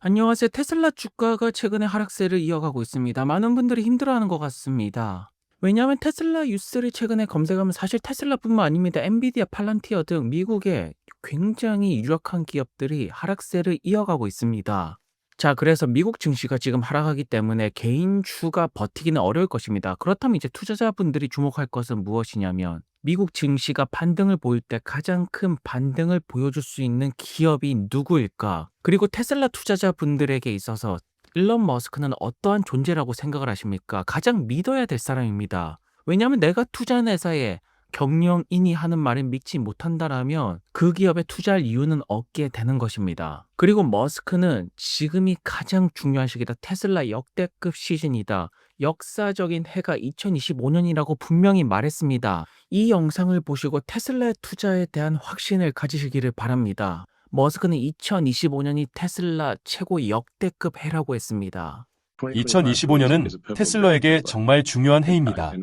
안녕하세요. 테슬라 주가가 최근에 하락세를 이어가고 있습니다. 많은 분들이 힘들어하는 것 같습니다. 왜냐하면 테슬라 뉴스를 최근에 검색하면 사실 테슬라뿐만 아닙니다. 엔비디아, 팔란티어 등 미국의 굉장히 유력한 기업들이 하락세를 이어가고 있습니다. 자, 그래서 미국 증시가 지금 하락하기 때문에 개인주가 버티기는 어려울 것입니다. 그렇다면 이제 투자자분들이 주목할 것은 무엇이냐면 미국 증시가 반등을 보일 때 가장 큰 반등을 보여줄 수 있는 기업이 누구일까? 그리고 테슬라 투자자분들에게 있어서 일론 머스크는 어떠한 존재라고 생각을 하십니까? 가장 믿어야 될 사람입니다. 왜냐하면 내가 투자한 회사에 경영인이 하는 말을 믿지 못한다라면 그 기업에 투자할 이유는 없게 되는 것입니다. 그리고 머스크는 지금이 가장 중요한 시기다. 테슬라 역대급 시즌이다. 역사적인 해가 2025년이라고 분명히 말했습니다. 이 영상을 보시고 테슬라의 투자에 대한 확신을 가지시기를 바랍니다. 머스크는 2025년이 테슬라 최고 역대급 해라고 했습니다. 2025년은 테슬라에게 정말 중요한 해입니다.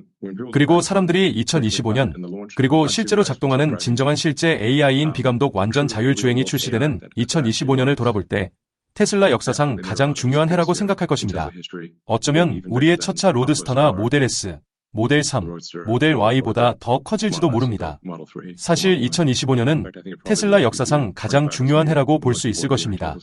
그리고 사람들이 2025년, 그리고 실제로 작동하는 진정한 실제 AI인 비감독 완전 자율주행이 출시되는 2025년을 돌아볼 때 테슬라 역사상 가장 중요한 해라고 생각할 것입니다. 어쩌면 우리의 첫차 로드스타나 모델 S, 모델 3, 모델 Y보다 더 커질지도 모릅니다. 사실 2025년은 테슬라 역사상 가장 중요한 해라고 볼 수 있을 것입니다.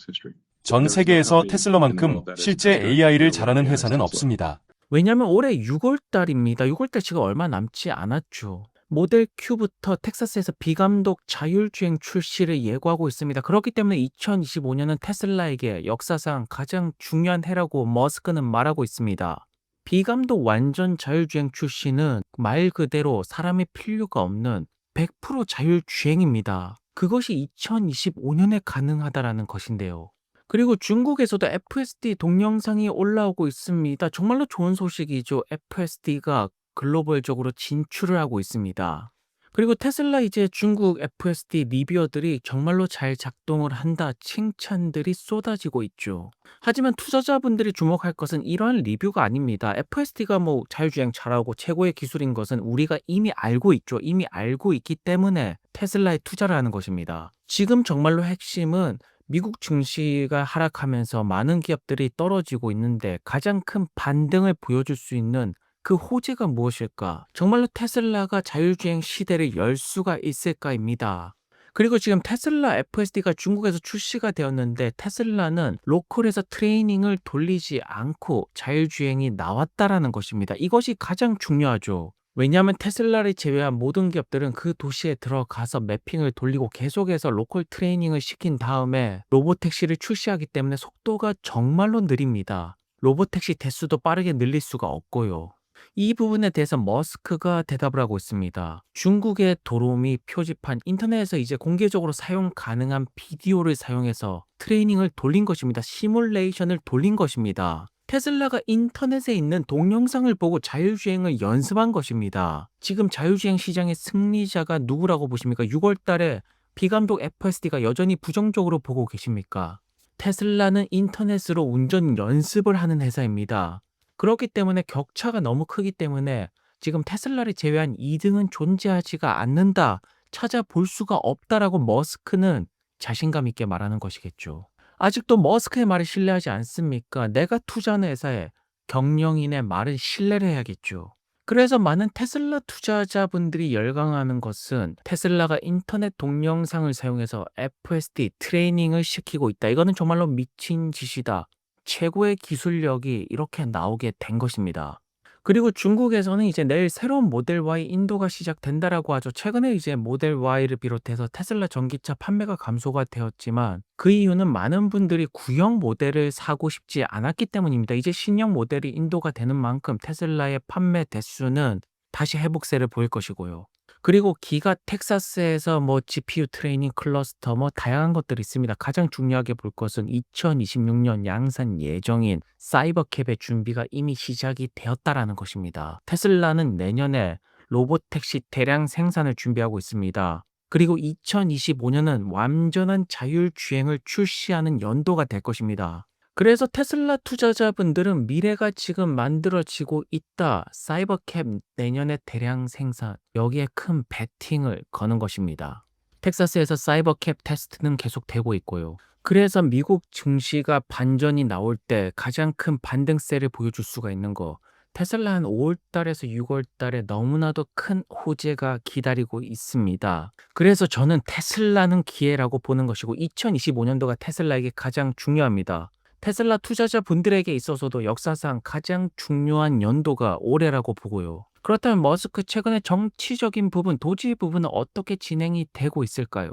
전 세계에서 테슬라만큼 실제 AI를 잘하는 회사는 없습니다. 왜냐하면 올해 6월 달입니다. 6월 달 지금 얼마 남지 않았죠. 모델 Q부터 텍사스에서 비감독 자율주행 출시를 예고하고 있습니다. 그렇기 때문에 2025년은 테슬라에게 역사상 가장 중요한 해라고 머스크는 말하고 있습니다. 비감독 완전 자율주행 출시는 말 그대로 사람의 필요가 없는 100% 자율주행입니다. 그것이 2025년에 가능하다라는 것인데요. 그리고 중국에서도 FSD 동영상이 올라오고 있습니다. 정말로 좋은 소식이죠. FSD가 글로벌적으로 진출을 하고 있습니다. 그리고 테슬라 이제 중국 FSD 리뷰어들이 정말로 잘 작동을 한다 칭찬들이 쏟아지고 있죠. 하지만 투자자분들이 주목할 것은 이러한 리뷰가 아닙니다. FSD가 뭐 자율주행 잘하고 최고의 기술인 것은 우리가 이미 알고 있죠. 이미 알고 있기 때문에 테슬라에 투자를 하는 것입니다. 지금 정말로 핵심은 미국 증시가 하락하면서 많은 기업들이 떨어지고 있는데 가장 큰 반등을 보여줄 수 있는 그 호재가 무엇일까? 정말로 테슬라가 자율주행 시대를 열 수가 있을까입니다. 그리고 지금 테슬라 FSD가 중국에서 출시가 되었는데 테슬라는 로컬에서 트레이닝을 돌리지 않고 자율주행이 나왔다라는 것입니다. 이것이 가장 중요하죠. 왜냐하면 테슬라를 제외한 모든 기업들은 그 도시에 들어가서 매핑을 돌리고 계속해서 로컬 트레이닝을 시킨 다음에 로보택시를 출시하기 때문에 속도가 정말로 느립니다. 로보택시 대수도 빠르게 늘릴 수가 없고요. 이 부분에 대해서 머스크가 대답을 하고 있습니다. 중국의 도로 및 표지판, 인터넷에서 이제 공개적으로 사용 가능한 비디오를 사용해서 트레이닝을 돌린 것입니다. 시뮬레이션을 돌린 것입니다. 테슬라가 인터넷에 있는 동영상을 보고 자율주행을 연습한 것입니다. 지금 자율주행 시장의 승리자가 누구라고 보십니까? 6월 달에 비감독 FSD가 여전히 부정적으로 보고 계십니까? 테슬라는 인터넷으로 운전 연습을 하는 회사입니다. 그렇기 때문에 격차가 너무 크기 때문에 지금 테슬라를 제외한 2등은 존재하지가 않는다, 찾아볼 수가 없다라고 머스크는 자신감 있게 말하는 것이겠죠. 아직도 머스크의 말을 신뢰하지 않습니까? 내가 투자하는 회사에 경영인의 말은 신뢰를 해야겠죠. 그래서 많은 테슬라 투자자분들이 열광하는 것은 테슬라가 인터넷 동영상을 사용해서 FSD 트레이닝을 시키고 있다. 이거는 정말로 미친 짓이다. 최고의 기술력이 이렇게 나오게 된 것입니다. 그리고 중국에서는 이제 내일 새로운 모델 Y 인도가 시작된다라고 하죠. 최근에 이제 모델 Y를 비롯해서 테슬라 전기차 판매가 감소가 되었지만 그 이유는 많은 분들이 구형 모델을 사고 싶지 않았기 때문입니다. 이제 신형 모델이 인도가 되는 만큼 테슬라의 판매 대수는 다시 회복세를 보일 것이고요. 그리고 기가 텍사스에서 뭐 GPU 트레이닝 클러스터 뭐 다양한 것들이 있습니다. 가장 중요하게 볼 것은 2026년 양산 예정인 사이버캡의 준비가 이미 시작이 되었다라는 것입니다. 테슬라는 내년에 로보택시 대량 생산을 준비하고 있습니다. 그리고 2025년은 완전한 자율주행을 출시하는 연도가 될 것입니다. 그래서 테슬라 투자자분들은 미래가 지금 만들어지고 있다. 사이버캡 내년에 대량 생산. 여기에 큰 베팅을 거는 것입니다. 텍사스에서 사이버캡 테스트는 계속되고 있고요. 그래서 미국 증시가 반전이 나올 때 가장 큰 반등세를 보여줄 수가 있는 거. 테슬라는 5월 달에서 6월 달에 너무나도 큰 호재가 기다리고 있습니다. 그래서 저는 테슬라는 기회라고 보는 것이고 2025년도가 테슬라에게 가장 중요합니다. 테슬라 투자자분들에게 있어서도 역사상 가장 중요한 연도가 올해라고 보고요. 그렇다면 머스크 최근의 정치적인 부분, 도지 부분은 어떻게 진행이 되고 있을까요?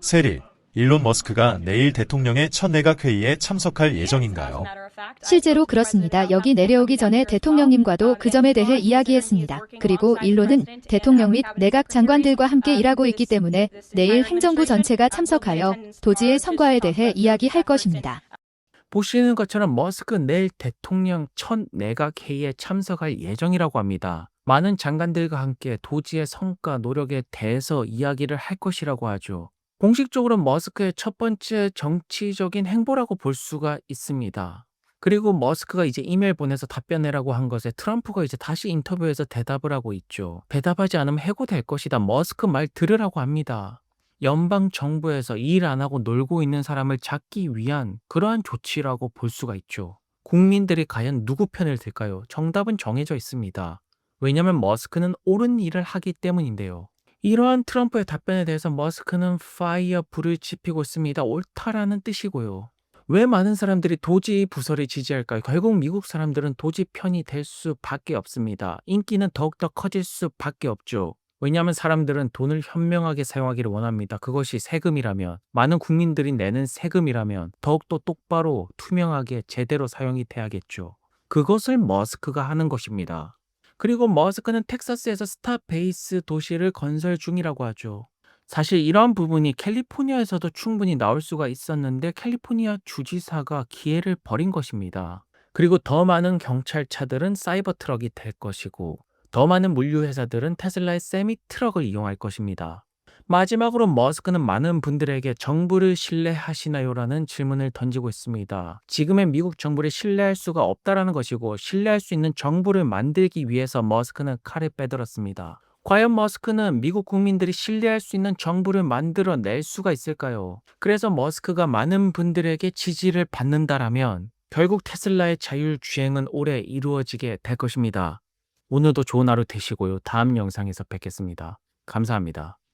세리, 일론 머스크가 내일 대통령의 첫 내각회의에 참석할 예정인가요? 실제로 그렇습니다. 여기 내려오기 전에 대통령님과도 그 점에 대해 이야기했습니다. 그리고 일론은 대통령 및 내각 장관들과 함께 일하고 있기 때문에 내일 행정부 전체가 참석하여 도지의 성과에 대해 이야기할 것입니다. 보시는 것처럼 머스크 내일 대통령 첫 내각 회의에 참석할 예정이라고 합니다. 많은 장관들과 함께 도지의 성과, 노력에 대해서 이야기를 할 것이라고 하죠. 공식적으로 머스크의 첫 번째 정치적인 행보라고 볼 수가 있습니다. 그리고 머스크가 이제 이메일 보내서 답변해라고 한 것에 트럼프가 이제 다시 인터뷰에서 대답을 하고 있죠. 대답하지 않으면 해고될 것이다. 머스크 말 들으라고 합니다. 연방 정부에서 일 안 하고 놀고 있는 사람을 잡기 위한 그러한 조치라고 볼 수가 있죠. 국민들이 과연 누구 편을 들까요? 정답은 정해져 있습니다. 왜냐하면 머스크는 옳은 일을 하기 때문인데요. 이러한 트럼프의 답변에 대해서 머스크는 파이어 불을 지피고 있습니다. 옳다라는 뜻이고요. 왜 많은 사람들이 도지 부설을 지지할까요? 결국 미국 사람들은 도지 편이 될 수밖에 없습니다. 인기는 더욱더 커질 수밖에 없죠. 왜냐하면 사람들은 돈을 현명하게 사용하기를 원합니다. 그것이 세금이라면, 많은 국민들이 내는 세금이라면 더욱더 똑바로 투명하게 제대로 사용이 돼야겠죠. 그것을 머스크가 하는 것입니다. 그리고 머스크는 텍사스에서 스타베이스 도시를 건설 중이라고 하죠. 사실 이러한 부분이 캘리포니아에서도 충분히 나올 수가 있었는데 캘리포니아 주지사가 기회를 버린 것입니다. 그리고 더 많은 경찰차들은 사이버 트럭이 될 것이고 더 많은 물류회사들은 테슬라의 세미 트럭을 이용할 것입니다. 마지막으로 머스크는 많은 분들에게 정부를 신뢰하시나요? 라는 질문을 던지고 있습니다. 지금의 미국 정부를 신뢰할 수가 없다라는 것이고 신뢰할 수 있는 정부를 만들기 위해서 머스크는 칼을 빼들었습니다. 과연 머스크는 미국 국민들이 신뢰할 수 있는 정부를 만들어낼 수가 있을까요? 그래서 머스크가 많은 분들에게 지지를 받는다라면 결국 테슬라의 자율주행은 올해 이루어지게 될 것입니다. 오늘도 좋은 하루 되시고요. 다음 영상에서 뵙겠습니다. 감사합니다.